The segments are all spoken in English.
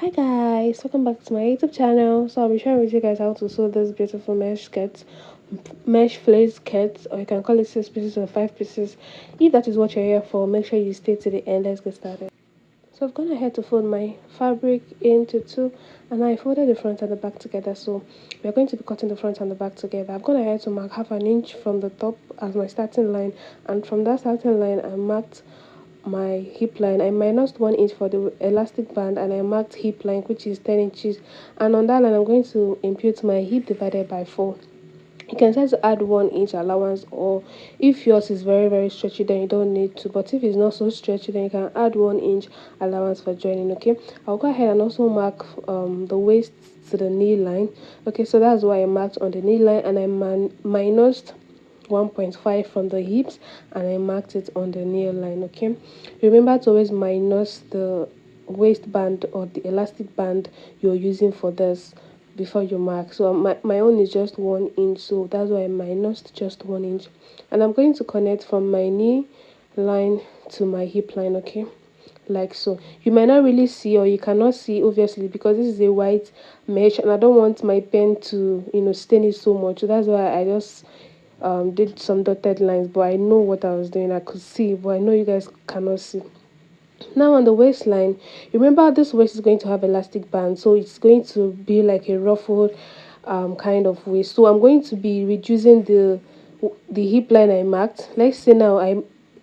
Hi guys, welcome back to my YouTube channel. So I'll be sharing with you guys how to sew this beautiful mesh skirt, mesh flared skirt, or you can call it 6 pieces or 5 pieces. If that is what you're here for, make sure you stay to the end. Let's get started. So I've gone ahead to fold my fabric into two, and I folded the front and the back together. So we're going to be cutting the front and the back together. I've gone ahead to mark half an inch from the top as my starting line, and from that starting line I marked my hip line. I minused 1 inch for the elastic band, and I marked hip line, which is 10 inches, and on that line I'm going to impute my hip divided by 4. You can try to add 1 inch allowance, or if yours is very stretchy, then you don't need to, but if it's not so stretchy, then you can add 1 inch allowance for joining. Okay, I'll go ahead and also mark the waist to the knee line. Okay, so that's why I marked on the knee line, and I minused 1.5 from the hips, and I marked it on the knee line. Okay, remember to always minus the waistband or the elastic band you're using for this before you mark. So my own is just 1 inch, so that's why I minused just 1 inch, and I'm going to connect from my knee line to my hip line. Okay, like so. You might not really see, or you cannot see obviously, because this is a white mesh and I don't want my pen to stain it so much. So that's why I just did some dotted lines, but I know what I was doing. I could see, but I know you guys cannot see. Now on the waistline, remember this waist is going to have elastic band, so it's going to be like a ruffled kind of waist. So I'm going to be reducing the hip line I marked. Let's say now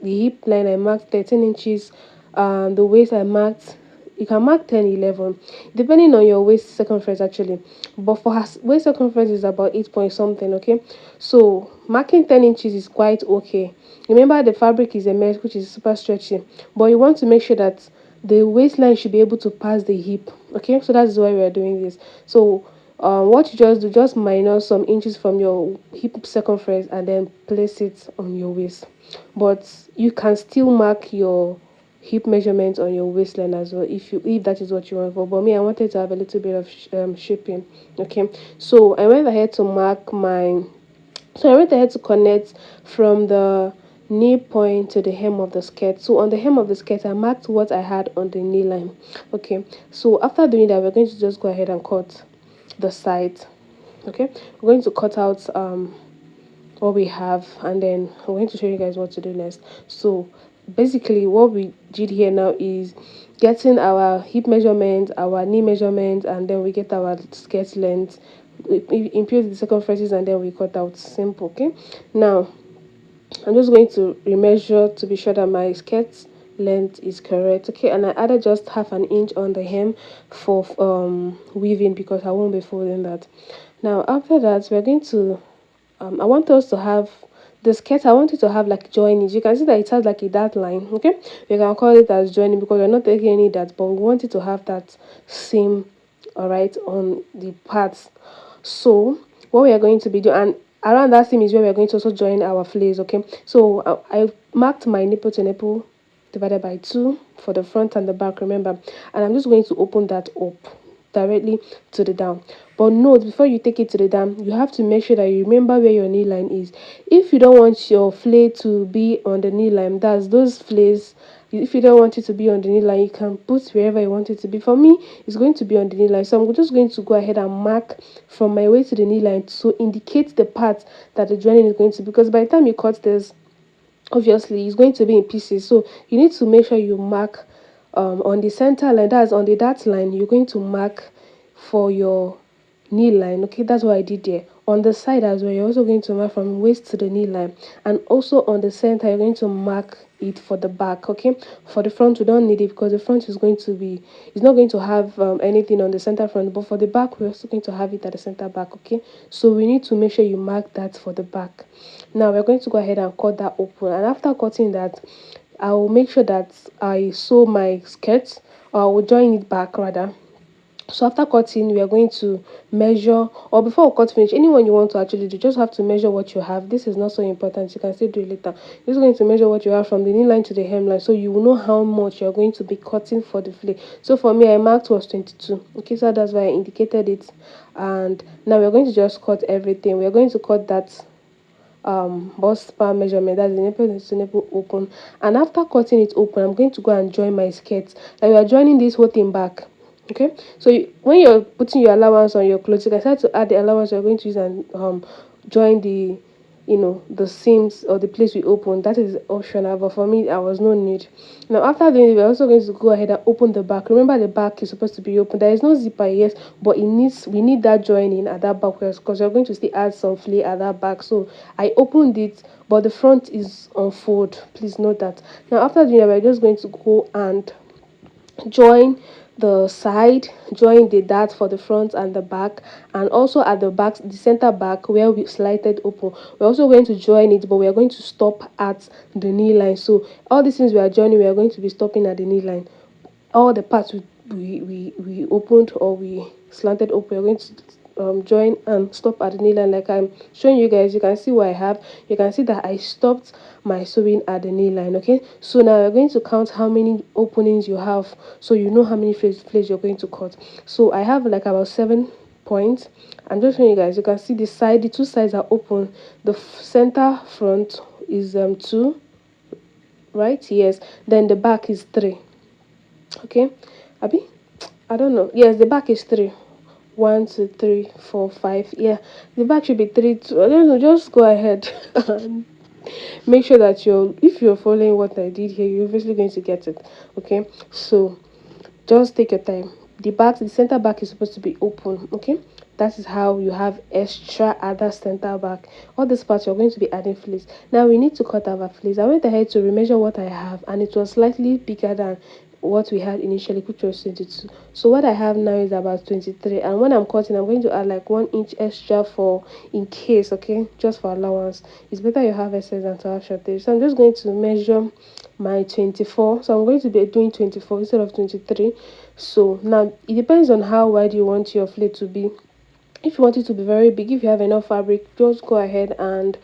the hip line I marked 13 inches, the waist I marked, you can mark 10, 11, depending on your waist circumference actually, but for her waist circumference is about 8 point something. Okay, so marking 10 inches is quite okay. Remember the fabric is a mesh, which is super stretchy, but you want to make sure that the waistline should be able to pass the hip. Okay, so that's why we are doing this. So what you just do, just minus some inches from your hip circumference and then place it on your waist, but you can still mark your hip measurement on your waistline as well, if that is what you want for. But me, I wanted to have a little bit of shaping. Okay, so I went ahead to mark my so I went ahead to connect from the knee point to the hem of the skirt. So on the hem of the skirt, I marked what I had on the knee line. Okay, so after doing that, we're going to just go ahead and cut the side. Okay, we're going to cut out what we have, and then I'm going to show you guys what to do next. So basically what we did here now is getting our hip measurement, our knee measurement, and then we get our skirt length, we impute the circumferences, and then we cut out. Simple. Okay, now I'm just going to remeasure to be sure that my skirt length is correct. Okay, and I added just half an inch on the hem for weaving, because I won't be folding that. Now after that, we're going to I want us to have the skirt. I want it to have like joinings. You can see that it has like a dart line. Okay, we can call it as joining because we're not taking any dart, but we want it to have that same, all right, on the parts. So what we are going to be doing, and around that seam is where we are going to also join our flares. Okay, so I marked my nipple to nipple divided by 2 for the front and the back, remember, and I'm just going to open that up directly to the down. But note, before you take it to the down, you have to make sure that you remember where your knee line is. If you don't want your flare to be on the knee line, that's those flares, if you don't want it to be on the knee line, you can put wherever you want it to be. For me, it's going to be on the knee line, so I'm just going to go ahead and mark from my waist to the knee line to indicate the part that the joining is going to be, because by the time you cut this, obviously it's going to be in pieces, so you need to make sure you mark on the center line, that's on the dart line. You're going to mark for your knee line. Okay, that's what I did there. On the side as well, you're also going to mark from waist to the knee line, and also on the center you're going to mark it for the back. Okay, for the front we don't need it, because the front is going to be, it's not going to have anything on the center front, but for the back we're also going to have it at the center back. Okay, so we need to make sure you mark that for the back. Now we're going to go ahead and cut that open, and after cutting that, I will make sure that I sew my skirt, or I will join it back rather. So after cutting, we are going to measure, or before we cut finish, anyone you want to actually do, just have to measure what you have. This is not so important, you can still do it later. You're just going to measure what you have from the knee line to the hem line, so you will know how much you're going to be cutting for the flare. So for me, I marked was 22. Okay, so that's why I indicated it. And now we're going to just cut everything. We're going to cut that bust span measurement, that's the nipple to nipple open, and after cutting it open, I'm going to go and join my skirt. Like we are joining this whole thing back. Okay, so when you're putting your allowance on your clothes, you can start to add the allowance you're going to use and join the the seams or the place we open. That is optional, but for me, I was no need. Now after doing it, we're also going to go ahead and open the back. Remember, the back is supposed to be open. There is no zipper, yes, but we need that joining at that back because you're going to still add some flare at that back. So I opened it, but the front is on fold. Please note that. Now after doing that, we're just going to go and join the side, join the dart for the front and the back, and also at the back, the center back where we slighted open, we're also going to join it, but we are going to stop at the knee line. So all these things we are joining, we are going to be stopping at the knee line. All the parts we opened or we slanted open, we're going to join and stop at the knee line like I'm showing you guys. You can see what I have. You can see that I stopped my sewing at the knee line. Okay, so now we're going to count how many openings you have, so you know how many flares you're going to cut. So I have like about 7 points. I'm just showing you guys. You can see the two sides are open. The center front is 2, right? Yes. Then the back is 3. Okay, Abby, I don't know. Yes, the back is 3. 1, 2, 3, 4, 5. Yeah, the back should be 3, 2. I don't know. Just go ahead and make sure that if you're following what I did here, you're obviously going to get it. Okay, so just take your time. The center back is supposed to be open. Okay, that is how you have extra other center back. All these parts you're going to be adding fleece. Now we need to cut our fleece. I went ahead to remeasure what I have, and it was slightly bigger than what we had initially, which was 22. So what I have now is about 23, and when I'm cutting, I'm going to add like 1 inch extra for in case. Okay, just for allowance. It's better you have excess than to have shortage. So I'm just going to measure my 24. So I'm going to be doing 24 instead of 23. So now it depends on how wide you want your fleece to be. If you want it to be very big, if you have enough fabric, just go ahead and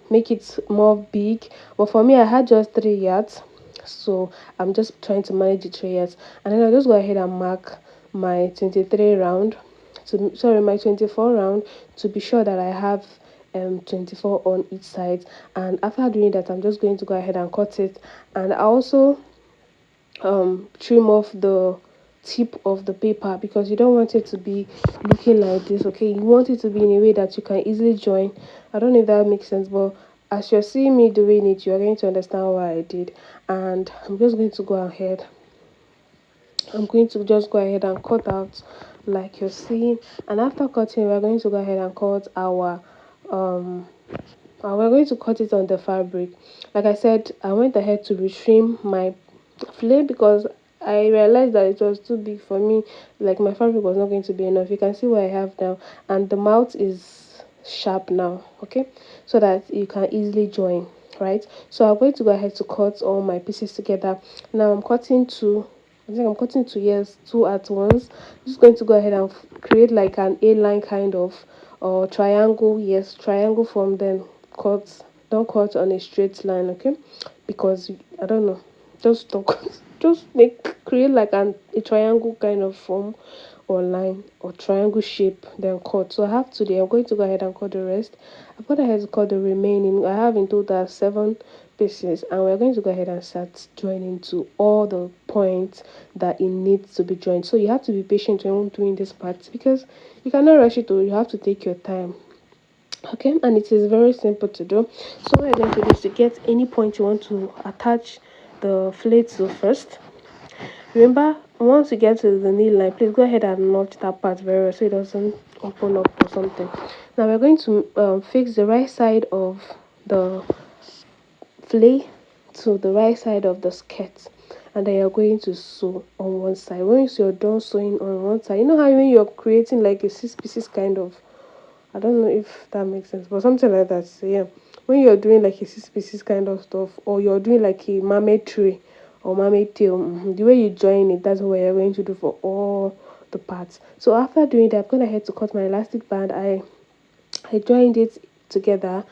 make it more big. But for me, I had just 3 yards, so I'm just trying to manage the 3 yards, and then I'll just go ahead and mark my 23 round to sorry my 24 round to be sure that I have 24 on each side. And after doing that, I'm just going to go ahead and cut it. And I also trim off the tip of the paper because you don't want it to be looking like this. Okay, you want it to be in a way that you can easily join. I don't know if that makes sense, but as you're seeing me doing it, you're going to understand why I did. And I'm going to just go ahead and cut out like you're seeing. And after cutting, we're going to go ahead and cut our we're going to cut it on the fabric. Like I said, I went ahead to retrim my flare because I realized that it was too big for me. Like my fabric was not going to be enough. You can see what I have now, and the mouth is sharp now. Okay, so that you can easily join. Right. So I'm going to go ahead to cut all my pieces together. Now I'm cutting two. I think I'm cutting two, yes, two at once. I'm just going to go ahead and create like an A-line kind of or triangle. Yes, triangle form. Then cut. Don't cut on a straight line, okay? Because I don't know, just don't just make create like a triangle kind of form or line or triangle shape, then cut. So I have today, I'm going to go ahead and cut the rest. I've got ahead to cut the remaining. I have in total 7 pieces, and we're going to go ahead and start joining to all the points that it needs to be joined. So you have to be patient when doing this part because you cannot rush it, or you have to take your time. Okay, and it is very simple to do. So what you're going to do is to get any point you want to attach the flare to first. Remember, once you get to the knee line, please go ahead and notch that part very well so it doesn't open up or something. Now we're going to fix the right side of the flare to the right side of the skirt, and then you're going to sew on one side. Once you're done sewing on one side, you know how when you're creating like a 6 pieces kind of, I don't know if that makes sense, but something like that. So yeah, when you're doing like a 6 pieces kind of stuff, or you're doing like a mermaid tray or mermaid tail, the way you join it, that's what you're going to do for all the parts. So after doing that, I'm gonna head to cut my elastic band. I joined it together,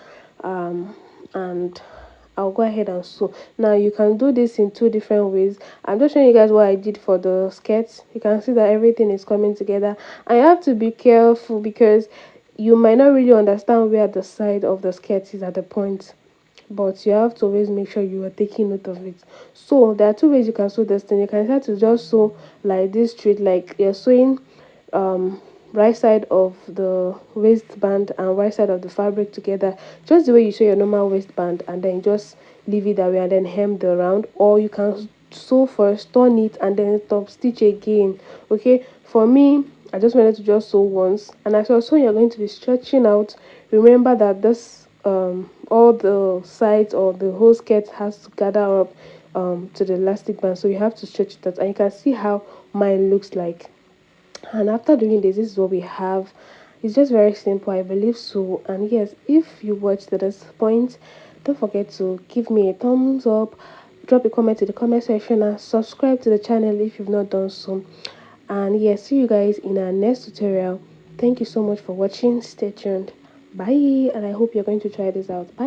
and I'll go ahead and sew. Now you can do this in two different ways. I'm just showing you guys what I did for the skirts. You can see that everything is coming together. I have to be careful because you might not really understand where the side of the skirt is at the point, but you have to always make sure you are taking note of it. So there are two ways you can sew this thing. You can start to just sew like this straight, like you're sewing um right side of the waistband and right side of the fabric together, just the way you sew your normal waistband, and then just leave it that way and then hem the round. Or you can sew first, turn it, and then top stitch again. Okay, for me, I just wanted to just sew once, and as you're sewing, you're going to be stretching out. Remember that this all the sides or the whole skirt has to gather up to the elastic band, so you have to stretch it out, and you can see how mine looks like. And after doing this is what we have. It's just very simple, I believe so. And yes, if you watched to this point, don't forget to give me a thumbs up, drop a comment in the comment section, and subscribe to the channel if you've not done so. And yes, see you guys in our next tutorial. Thank you so much for watching. Stay tuned. Bye, and I hope you're going to try this out. Bye.